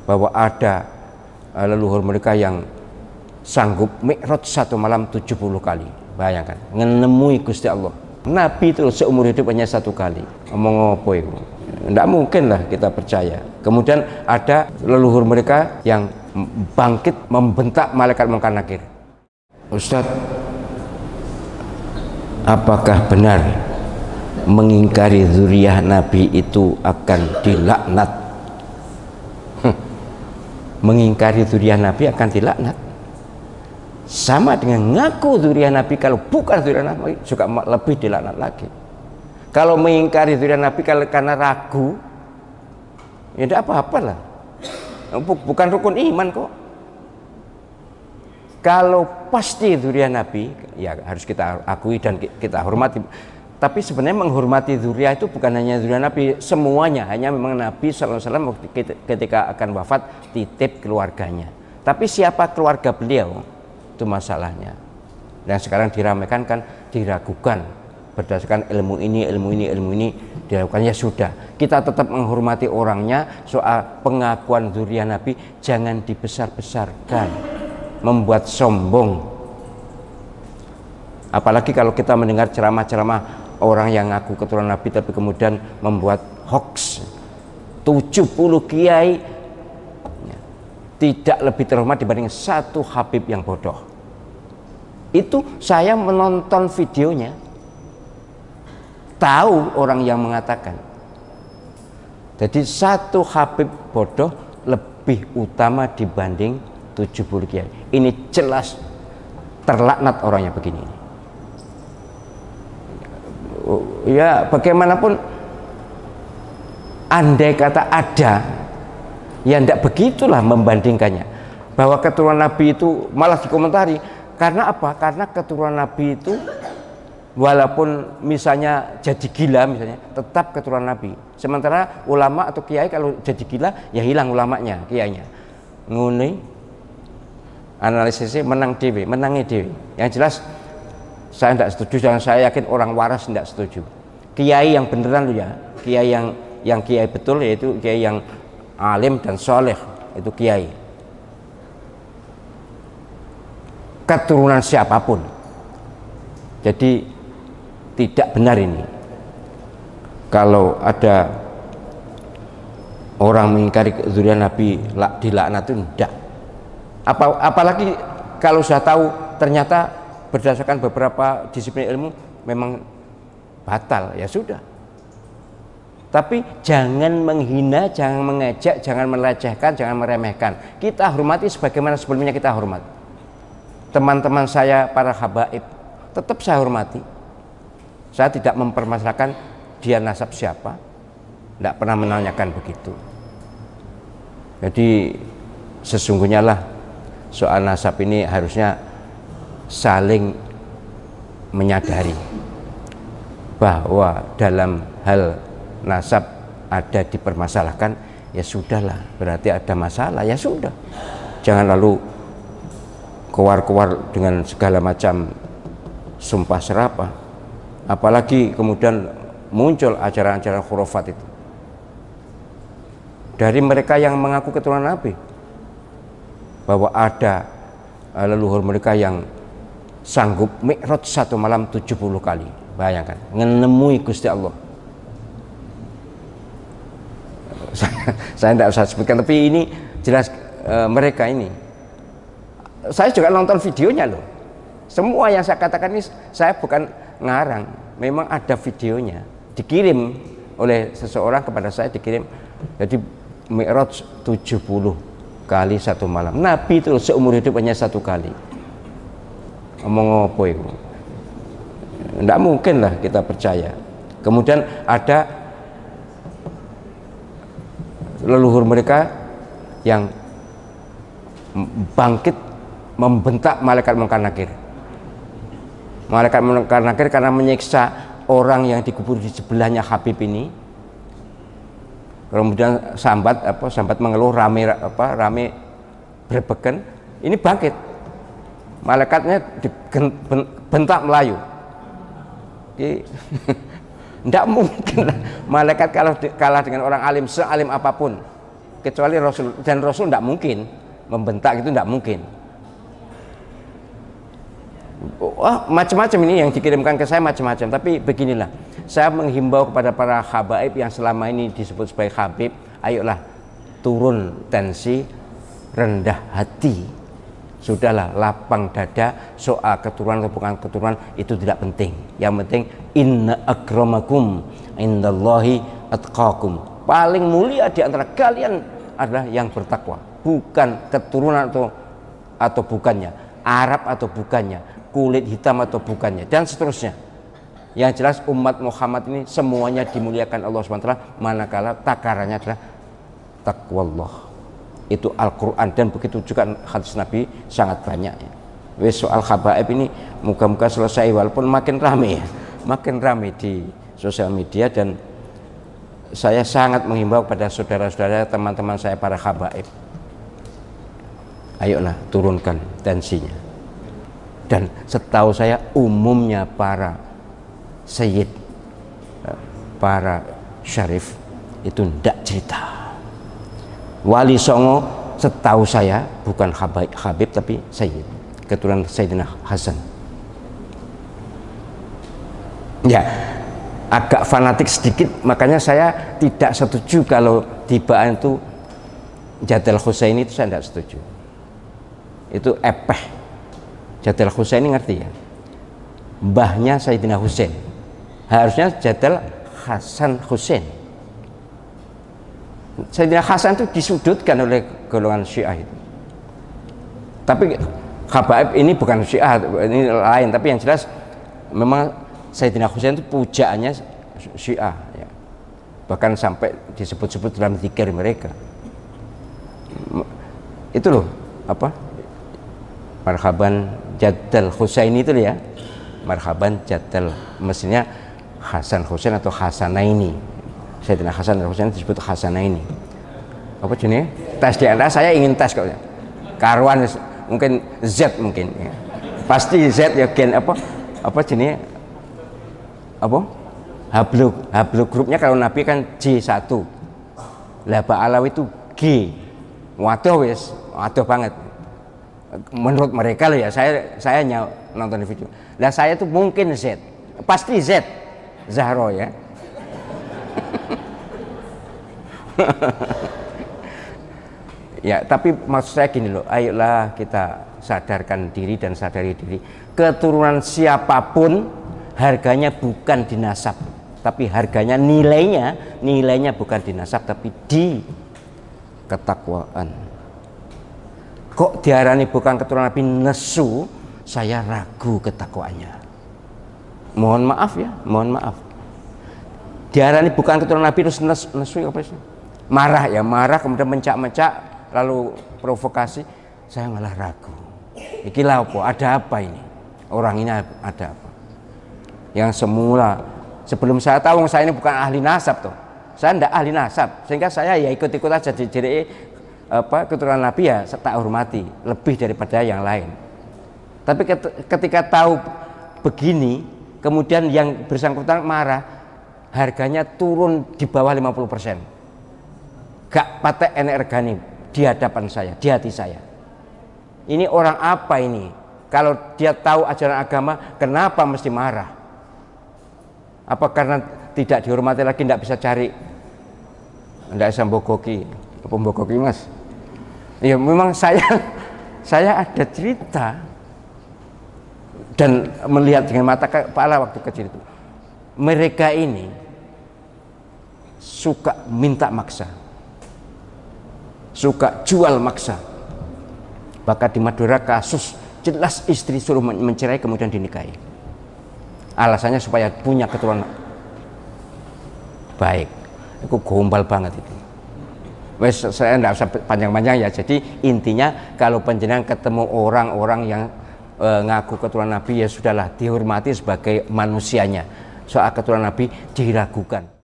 bahwa ada leluhur mereka yang sanggup mi'raj satu malam 70 kali. Bayangkan, menemui Gusti Allah. Nabi itu seumur hidup hanya satu kali. Ngomong apa itu? Tidak mungkin lah kita percaya. Kemudian ada leluhur mereka yang bangkit membentak malaikat Munkar Nakir. Ustadz, apakah benar mengingkari zuriyah Nabi itu akan dilaknat? Mengingkari zuriyah Nabi akan dilaknat. Sama dengan ngaku zuriyah Nabi, kalau bukan zuriyah Nabi juga lebih dilaknat lagi. Kalau mengingkari zuriyah Nabi karena ragu, ya tidak apa-apa lah. Bukan rukun iman kok. Kalau pasti zuriyah Nabi, ya harus kita akui dan kita hormati. Tapi sebenarnya menghormati zuriyah itu bukan hanya zuriyah Nabi, semuanya. Hanya memang Nabi SAW ketika akan wafat titip keluarganya. Tapi siapa keluarga beliau? Itu masalahnya. Dan sekarang diramaikan kan, diragukan berdasarkan ilmu ini dilakukan. Ya sudah, kita tetap menghormati orangnya. Soal pengakuan zuriyah Nabi jangan dibesar-besarkan, membuat sombong. Apalagi kalau kita mendengar ceramah-ceramah orang yang ngaku keturunan Nabi tapi kemudian membuat hoax. 70 kiai tidak lebih terhormat dibanding satu Habib yang bodoh. Itu saya menonton videonya, tahu orang yang mengatakan. Jadi satu Habib bodoh lebih utama dibanding 70 kiai. Ini jelas terlaknat orangnya begini. Ya bagaimanapun, andai kata ada, ya tidak begitulah membandingkannya. Bahwa keturunan Nabi itu malah dikomentari. Karena apa? Karena keturunan Nabi itu walaupun misalnya jadi gila misalnya, tetap keturunan Nabi. Sementara ulama atau kiai kalau jadi gila, ya hilang ulamanya, kiainya. Nguni analisisnya menangi dewi. Yang jelas saya tidak setuju, dan saya yakin orang waras tidak setuju. Kiai yang beneran lu ya, kiai yang kiai betul, yaitu kiai yang alim dan soleh, itu kiai. Keturunan siapapun. Jadi tidak benar ini kalau ada orang mengingkari zuriyah Nabi dilaknat, itu tidak. Apalagi kalau saya tahu ternyata berdasarkan beberapa disiplin ilmu memang batal, ya sudah. Tapi jangan menghina, jangan mengejek, jangan melecehkan, jangan meremehkan. Kita hormati sebagaimana sebelumnya kita hormat. Teman-teman saya para habaib tetap saya hormati. Saya tidak mempermasalahkan dia nasab siapa, tidak pernah menanyakan begitu. Jadi sesungguhnya lah soal nasab ini harusnya saling menyadari bahwa dalam hal nasab ada dipermasalahkan, ya sudahlah, berarti ada masalah, ya sudah. Jangan lalu keluar dengan segala macam sumpah serapah, apalagi kemudian muncul ajaran-ajaran khurafat itu dari mereka yang mengaku keturunan Nabi, bahwa ada leluhur mereka yang sanggup mi'raj satu malam 70 kali. Bayangkan, menemui Gusti Allah. Saya tidak usah sebutkan, tapi ini jelas mereka ini. Saya juga nonton videonya loh. Semua yang saya katakan ini saya bukan ngarang, memang ada videonya, dikirim oleh seseorang kepada saya, dikirim. Jadi mi'raj 70 kali satu malam. Nabi itu seumur hidup hanya satu kali. Ngomong apa itu? Tidak mungkin lah kita percaya. Kemudian ada leluhur mereka yang bangkit membentak malaikat Munkar Nakir. Malaikat Munkar Nakir karena menyiksa orang yang dikubur di sebelahnya Habib ini. Kemudian sambat mengeluh, rame berbeken. Ini bangkit. Malaikatnya dibentak Melayu. Tidak mungkin lah malaikat kalah dengan orang alim, sealim apapun. kecuali Rasul, dan Rasul tidak mungkin membentak, itu tidak mungkin. Macam-macam ini yang dikirimkan ke saya, macam-macam. Tapi beginilah, saya menghimbau kepada para habaib yang selama ini disebut sebagai habib, ayolah turun tensi, rendah hati, sudahlah lapang dada. Soal keturunan atau bukan keturunan itu tidak penting. Yang penting inna akramakum indallahi atqakum, paling mulia di antara kalian adalah yang bertakwa, bukan keturunan atau bukannya, Arab atau bukannya, kulit hitam atau bukannya, dan seterusnya. Yang jelas umat Muhammad ini semuanya dimuliakan Allah SWT manakala takarannya adalah taqwallah. Itu Al-Quran, dan begitu juga hadis Nabi sangat banyak ya. Soal habaib ini muka-muka selesai, walaupun makin rame ya, makin rame di sosial media. Dan saya sangat menghimbau pada saudara-saudara, teman-teman saya para habaib, ayolah turunkan tensinya. Dan setahu saya umumnya para sayyid, para syarif itu tidak cerita. Wali Songo setahu saya bukan habib tapi sayyid, keturunan Sayyidina Hasan. Ya, agak fanatik sedikit, makanya saya tidak setuju kalau tibaan itu Jadal Husaini, itu saya tidak setuju. Itu epeh. Jadal Husaini ngerti ya? Mbahnya Sayyidina Husain. Harusnya Jadal Hasan Husain. Sayyidina Hasan itu disudutkan oleh golongan Syiah itu. Tapi habaib ini bukan Syiah, ini lain. Tapi yang jelas memang Sayyidina Husain itu pujaannya Syiah ya. Bahkan sampai disebut-sebut dalam zikir mereka. Itu loh apa? Marhaban Jadal Husaini itu ya. Marhaban Jadal, mestinya Hasan Husain atau Hasanaini. Sayyidina Hasan dan Husain disebut Hasanaini. Apa jenis? Tes DNA saya ingin tes kok. Karuan mungkin Z mungkin ya. Pasti Z ya, gen apa jenis? Apa? Hablogrupnya kalau Nabi kan J1. Lah Pak Alawi itu G. Waduh wis, waduh banget. Menurut mereka loh ya, saya nonton di video. Lah saya tuh mungkin Z. Pasti Z. Zahro ya. Ya, tapi maksud saya gini loh, ayolah kita sadarkan diri dan sadari diri. Keturunan siapapun harganya bukan di nasab, tapi harganya nilainya bukan di nasab tapi di ketakwaan. Kok diarani bukan keturunan Nabi nesu, saya ragu ketakwaannya. Mohon maaf ya, mohon maaf. Diarani bukan keturunan Nabi terus nesu apa sih? Marah ya, marah kemudian mencak-mencak lalu provokasi, saya malah ragu. Iki lha apa? Ada apa ini? Orang ini ada apa? Yang semula sebelum saya tahu saya ini bukan ahli nasab tuh. Saya tidak ahli nasab, sehingga saya ya ikut-ikut aja jadi keturunan Nabi ya tak hormati lebih daripada yang lain. Tapi ketika tahu begini, kemudian yang bersangkutan marah, harganya turun di bawah 50%. Gak patek enek regani di hadapan saya, di hati saya. Ini orang apa ini? Kalau dia tahu ajaran agama, kenapa mesti marah? Apa karena tidak dihormati lagi, tidak bisa cari, tidak bisa bogoki, apa bogoki mas? Ya memang saya ada cerita dan melihat dengan mata kepala waktu kecil itu. Mereka ini suka minta maksa, suka jual maksa. Bahkan di Madura kasus jelas istri suruh mencerai kemudian dinikahi. Alasannya supaya punya keturunan baik. Itu gombal banget itu. Wes saya enggak usah panjang-panjang ya. Jadi intinya kalau panjenengan ketemu orang-orang yang ngaku keturunan Nabi, ya sudahlah, dihormati sebagai manusianya. Soal keturunan Nabi diragukan.